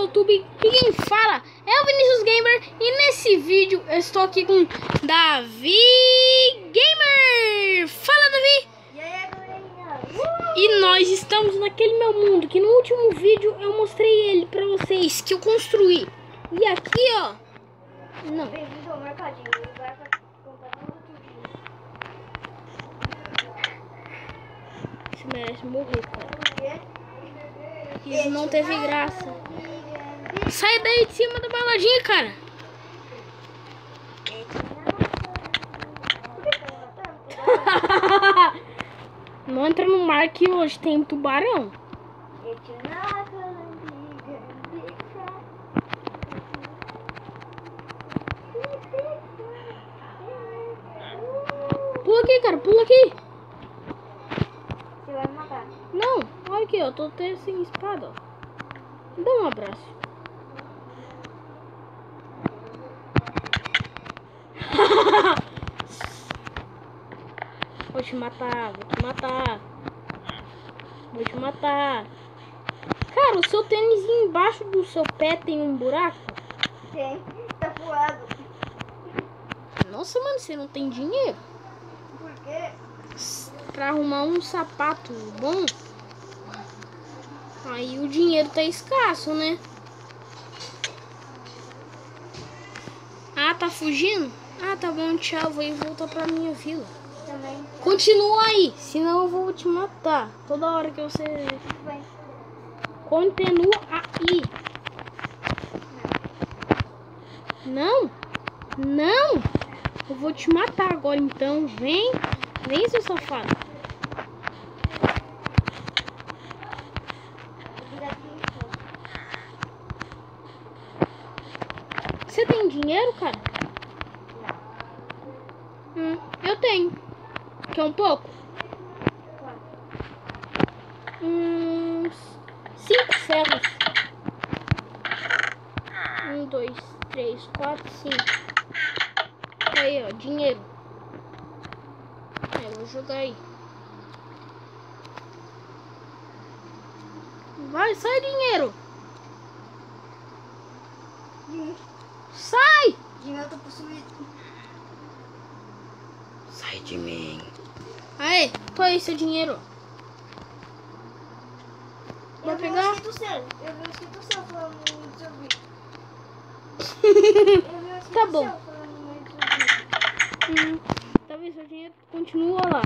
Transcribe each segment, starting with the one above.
YouTube. E quem fala é o Vinícius Gamer. E nesse vídeo eu estou aqui com Davi Gamer. Fala, Davi. E aí, galerinha? E nós estamos naquele meu mundo que no último vídeo eu mostrei ele pra vocês, que eu construí. E aqui, ó. Não. Bem-vindo ao mercadinho. Vai comprar tudo. Você merece morrer, cara. Por quê? Isso não teve graça. Sai daí de cima da baladinha, cara. Não entra no mar que hoje tem tubarão. Pula aqui, cara, pula aqui. Você vai me matar. Não, olha aqui, ó, tô até sem espada, ó. Dá um abraço. Vou te matar, vou te matar. Vou te matar. Cara, o seu tênis embaixo do seu pé tem um buraco? Tem. Tá voado. Nossa, mano, você não tem dinheiro Por quê? pra arrumar um sapato bom? Aí o dinheiro tá escasso, né? Ah, tá fugindo? Ah, tá bom, tchau, vou voltar pra minha vila. Também. Continua aí, senão eu vou te matar. Toda hora que você... Tudo bem. Continua aí. Não, não. Eu vou te matar agora, então. Vem, vem, seu safado. Você tem dinheiro, cara? Eu tenho. Quer um pouco? 5 ferros. 1, 2, 3, 4, 5. Aí, ó, dinheiro. Eu vou jogar aí. Vai, sai, dinheiro. Sai! Dinheiro tá possuído. Sai de mim. Aí, tô aí seu dinheiro. Vai pegar? Eu vi o escrito seu falando no seu vídeo. Eu vi o escrito Tá bom. seu falando no seu vídeo. Talvez seu dinheiro continua lá.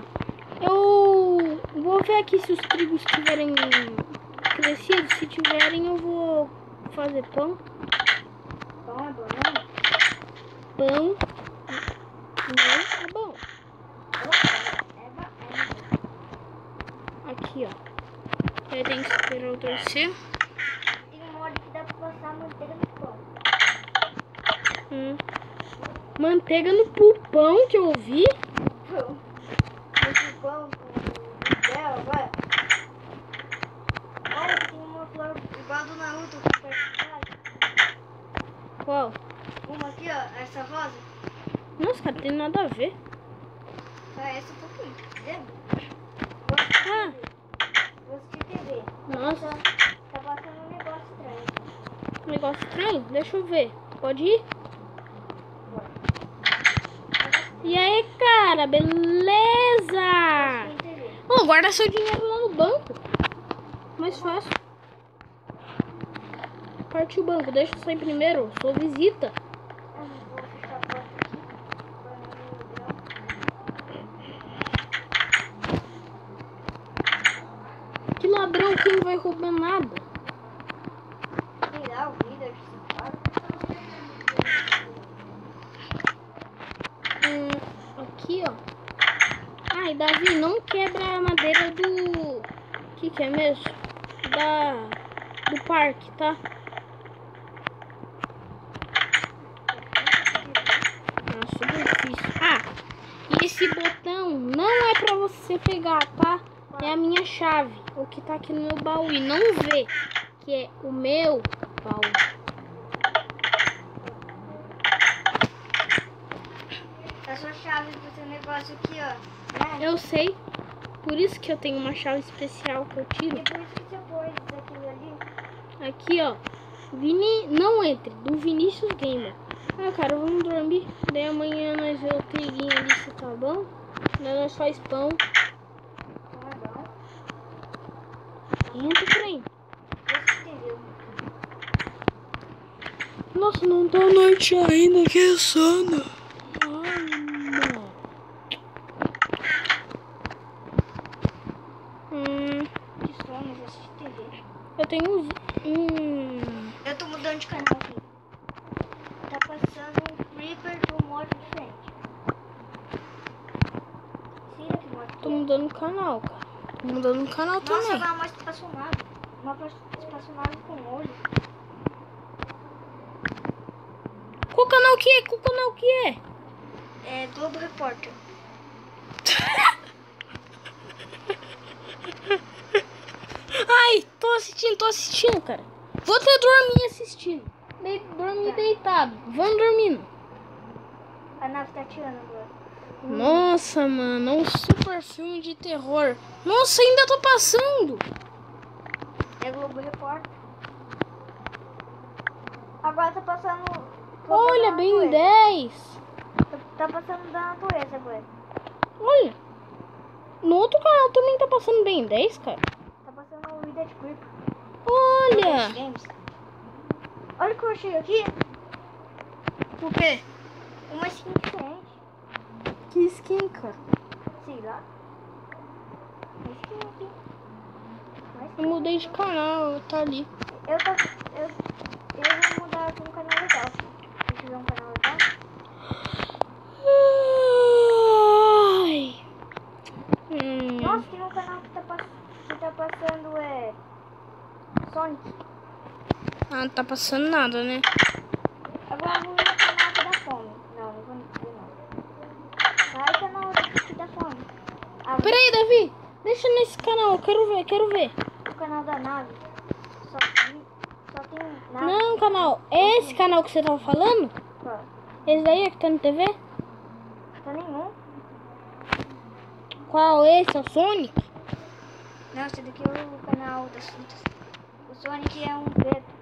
Eu vou ver aqui se os trigos tiverem crescido. Se tiverem, eu vou fazer pão. Pão é bom, né? Pão não é bom. Aqui, ó. Aí tem que esperar eu torcer. Tem um molde que dá pra passar manteiga no pão. Manteiga no pulpão que eu ouvi. Pão. Esse pão com dela, vai. Olha, tem uma flor igual do Naruto. Qual? Uma aqui, ó. Essa rosa. Nossa, cara, tem nada a ver. Só essa um pouquinho. Lembra? Ah, Vou assistir TV. nossa, Tá passando um negócio estranho. negócio estranho. Deixa eu ver. Pode ir? E aí, cara, beleza? Tem TV. Ô, guarda seu dinheiro lá no banco. Mais fácil. Parte o banco, deixa eu sair primeiro. Sou visita. Eu não vou fechar a porta aqui. Que ladrão que não vai roubar nada. Tirar o vidro aqui, claro. Aqui, ó. Ai, Davi, não quebra a madeira do... que é mesmo? Do parque, tá? Ah, super difícil. Ah, e esse botão não é pra você pegar, tá? É a minha chave, o que tá aqui no meu baú. E não vê que é o meu baú. A sua chave pro seu negócio aqui, ó. Eu sei. Por isso que eu tenho uma chave especial que eu tiro. E por isso que você pôs aquilo ali. Aqui, ó. Vini, não entre, do Vinícius Gamer. Ah, cara, vamos dormir. Daí amanhã nós vemos o triguinho ali se tá bom. Daí nós faz pão. Entra, trem. Nossa, não tá noite ainda, que sono. Ai, não. Que sono, vou assistir TV. Eu tenho Eu tô mudando de canal aqui. Tá passando um Creeper do modo diferente. Sim, que modo Tô mudando o canal, cara. Tô mudando o canal Nossa, também. agora uma espaçonave. Uma espaçonave com olho. Qual canal que é? Qual canal que é? É Globo Repórter. Ai, tô assistindo, cara. Vou até dormir assistindo. Dormir deitado. Vamos dormindo. A nave tá tirando agora. Nossa, mano, um super filme de terror. Nossa, ainda tô passando. É Globo Repórter. Agora tá passando. Olha, bem 10. Tá passando da natureza agora. Olha. No outro canal também tá passando bem 10, cara. Tá passando o Vida de Creeper. Olha. Games. Olha o que eu achei aqui. O quê? Uma skin diferente. Que skin, cara? Sei lá. Uma skin aqui. Eu mudei de canal, tá ali. Eu vou mudar pra um canal legal. Se tiver um canal legal. Ai. Nossa, tem um canal que tá passando Sonic. Ah, não tá passando nada, né? Agora eu vou no canal que dá fome. Não vou ver não. Vai canal que dá fome. Peraí, Davi. Deixa nesse canal, eu quero ver. O canal da nave. Só tem nave. Não, canal. Esse canal que você tava falando? Qual? Esse daí é que tá no TV? Tá nenhum. Qual esse? É o Sonic? Não, esse daqui é o canal das frutas. O Sonic é um preto.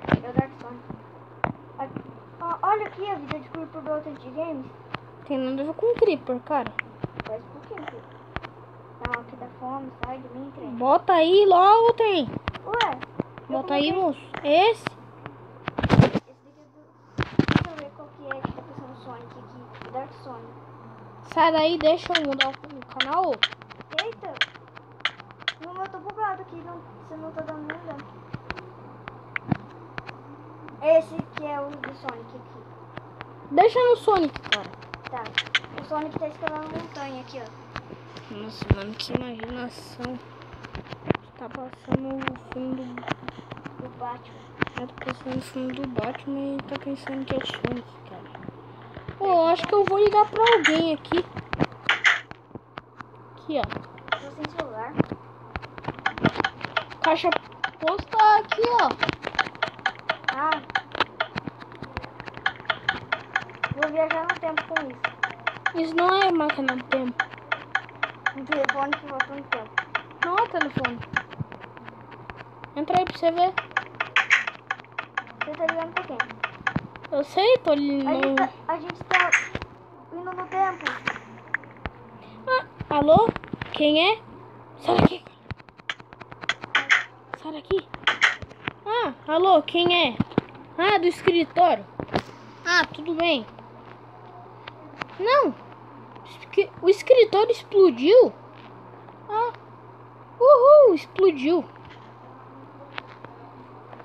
É o Dark Sonic. Olha aqui a vida de Creeper do Outer de Games. Tem nada a ver com o Creeper, cara. Faz um pouquinho aqui. Não, aqui dá fome, sai de mim, trem. Bota aí logo, tem. Ué? Bota aí, moço. Esse? Esse daqui é do... Deixa eu ver qual que é que tá passando o Sonic aqui. O Dark Sonic. Sai daí, deixa eu mudar o canal. Eita! No meu tô bugado aqui, você não tá dando nem dano. Esse que é o do Sonic aqui. Deixa no Sonic, cara. Tá. O Sonic tá escalando montanha aqui, ó. Nossa, mano, que imaginação. Tá passando o filme Do Batman. Eu tô pensando o filme do Batman e tô pensando que é Sonic, cara. Pô, eu acho que eu vou ligar pra alguém aqui. Aqui, ó. Tô sem celular. Caixa postal aqui, ó. Ah. Vou viajar no tempo com isso. Isso não é máquina do tempo. Um telefone que volta no tempo. Não é telefone. Entra aí pra você ver. Você tá ligando pra quem? Eu sei, tô ali no... A gente tá indo no tempo. Ah, alô? Quem é? Sai daqui. Sai daqui. Ah, alô, quem é? Ah, do escritório. Ah, tudo bem. Não. O escritório explodiu. Ah. Uhul, explodiu.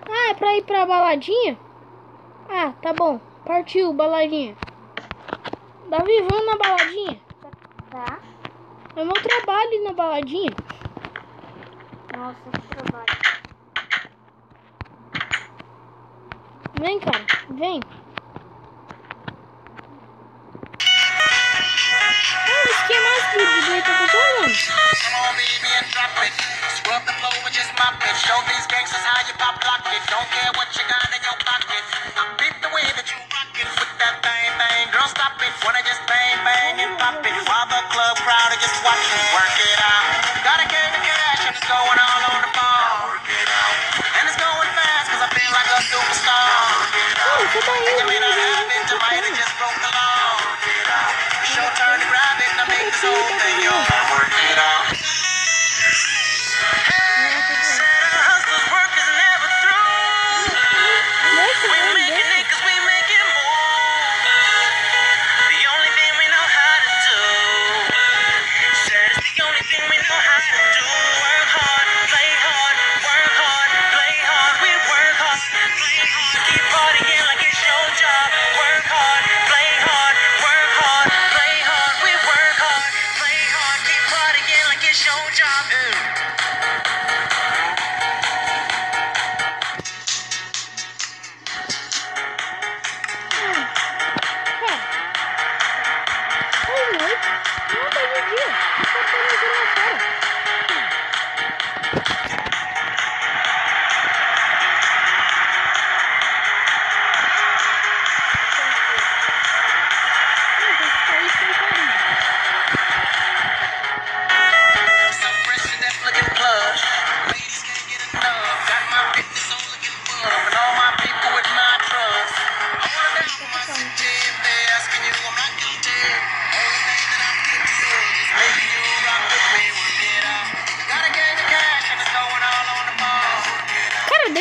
Ah, é pra ir pra baladinha? Ah, tá bom. Partiu, baladinha. Davi, vamos na baladinha. Tá? É meu trabalho ir na baladinha. Nossa, que trabalho. Vem, cara. Vem. Que mais que o DJ tá falando? Come on, baby, and drop it. Scrub the floor and just mop it. Show these gangsters how you pop lock it. Don't care what you got in your pocket. I beat the way that you rock it with that bang bang. Girl, stop it. Wanna just bang bang and pop it while the club crowd are just watching. Work it out. Gotta get the cash and it's going all on the phone. Work it out. And it's going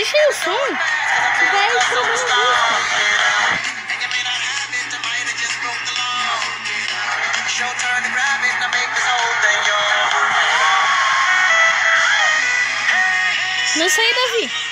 deixa aí o som. Vai estragando a música. Não sai, Davi.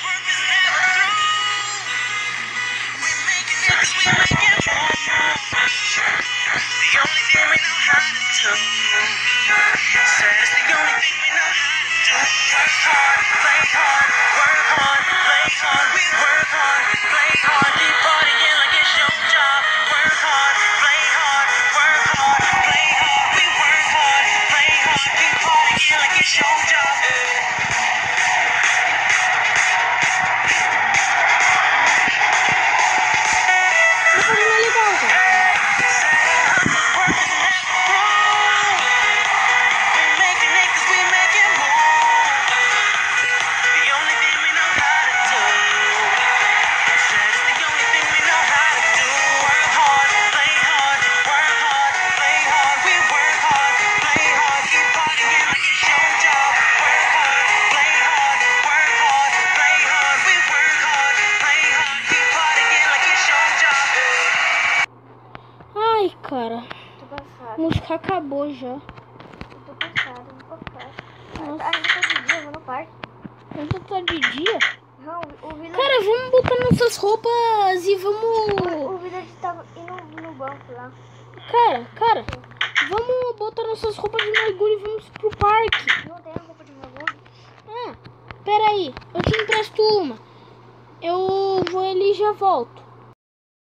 Ai, cara. Tô cansado. A música acabou já. Tô cansado, não posso ficar. Nossa. Ainda tá de dia, eu vou no parque. Ainda tá de dia. Não, o Village... Cara, vamos botar nossas roupas e vamos... O Village tava indo no banco lá. Cara, vamos botar nossas roupas de mergulho e vamos pro parque. Não tem roupa de mergulho? Ah, pera aí, eu te empresto uma. Eu vou ali e já volto.